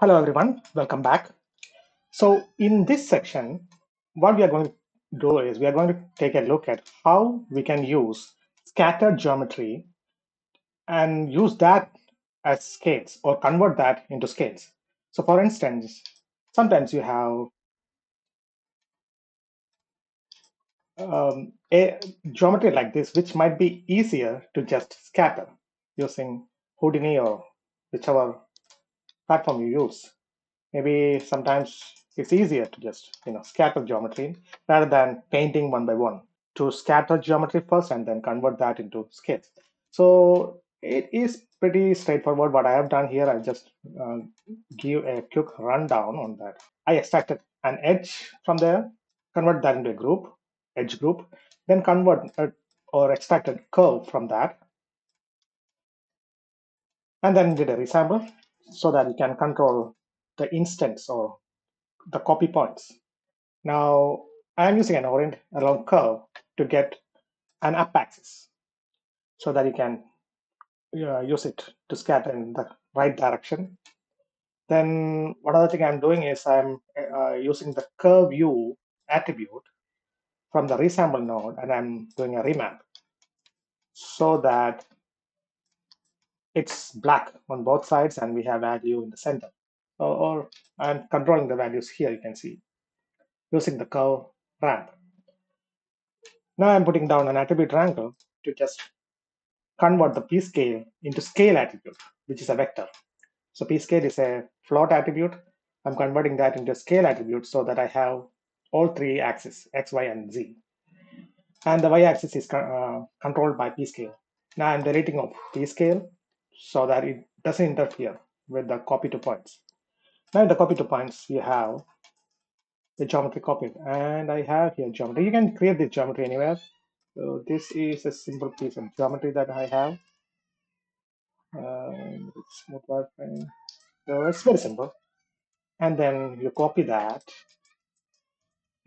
Hello everyone, welcome back. So in this section, what we are going to do is we are going to take a look at how we can use scattered geometry and use that as scales or convert that into scales. So for instance, sometimes you have a geometry like this, which might be easier to just scatter using Houdini or whichever platform you use. Maybe sometimes it's easier to just scatter geometry rather than painting one by one. To scatter geometry first and then convert that into scales. So it is pretty straightforward. What I have done here, I just give a quick rundown on that. I extracted an edge from there, convert that into a group, edge group, then convert or extracted curve from that, and then did a resample so that you can control the instance or the copy points. Now, I'm using an orient along curve to get an up axis so that you can use it to scatter in the right direction. Then one other thing I'm doing is I'm using the curve view attribute from the resample node, and I'm doing a remap so that it's black on both sides and we have value in the center. Or I'm controlling the values here, you can see, using the curve ramp. Now I'm putting down an attribute wrangle to just convert the p-scale into scale attribute, which is a vector. So p-scale is a float attribute. I'm converting that into a scale attribute so that I have all three axes, x, y, and z. And the y-axis is controlled by p-scale. Now I'm deleting of p-scale so that it doesn't interfere with the copy to points. Now in the copy to points, you have the geometry copied. And I have here geometry. You can create this geometry anywhere. So this is a simple piece of geometry that I have. Smooth wireframe. So it's very simple. And then you copy that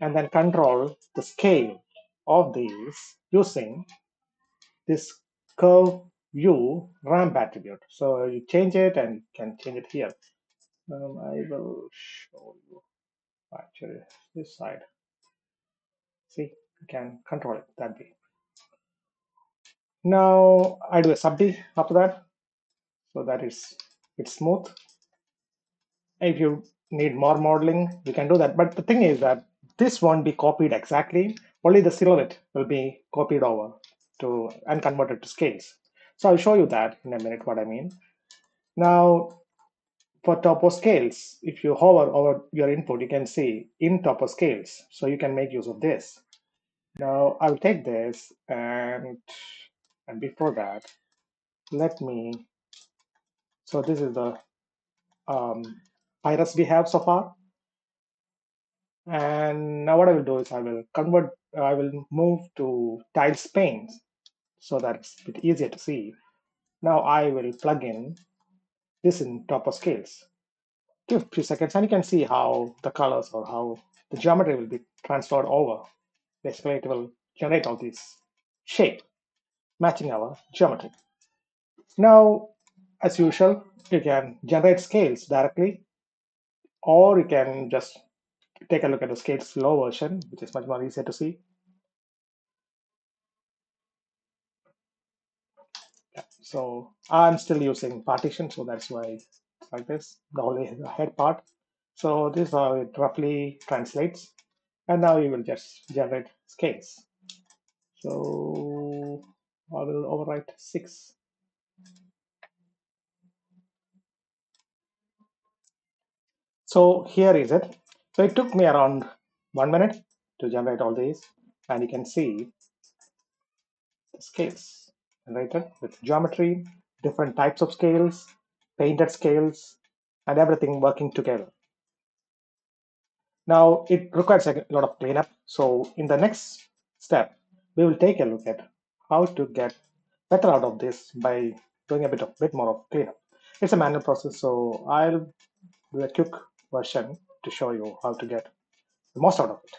and then control the scale of these using this curve view ramp attribute. So you change it and you can change it here. I will show you actually this side. See, you can control it that way. Now I do a sub D after that, so that it's smooth. If you need more modeling, you can do that. But the thing is that this won't be copied exactly. Only the silhouette will be copied over to and converted to scales. So I'll show you that in a minute what I mean. Now for topo scales, if you hover over your input, you can see in topo scales. So you can make use of this. Now I'll take this and before that, let me. So this is the iris we have so far. And now what I will do is I will move to tiles pane so that it's a bit easier to see. Now I will plug in this in top of scales. Give a few seconds and you can see how the colors or how the geometry will be transferred over. Basically, it will generate all these shape matching our geometry. Now, as usual, you can generate scales directly, or you can just take a look at the scales low version, which is much more easier to see. So I'm still using partition, so that's why it's like this, the only the head part. So this is how it roughly translates. And now you will just generate scales. So I will overwrite 6. So here is it. So it took me around 1 minute to generate all these. And you can see the scales generated with geometry, different types of scales, painted scales, and everything working together. Now it requires a lot of cleanup. So in the next step, we will take a look at how to get better out of this by doing a bit more of cleanup. It's a manual process, so I'll do a quick version to show you how to get the most out of it.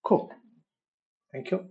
Cool. Thank you.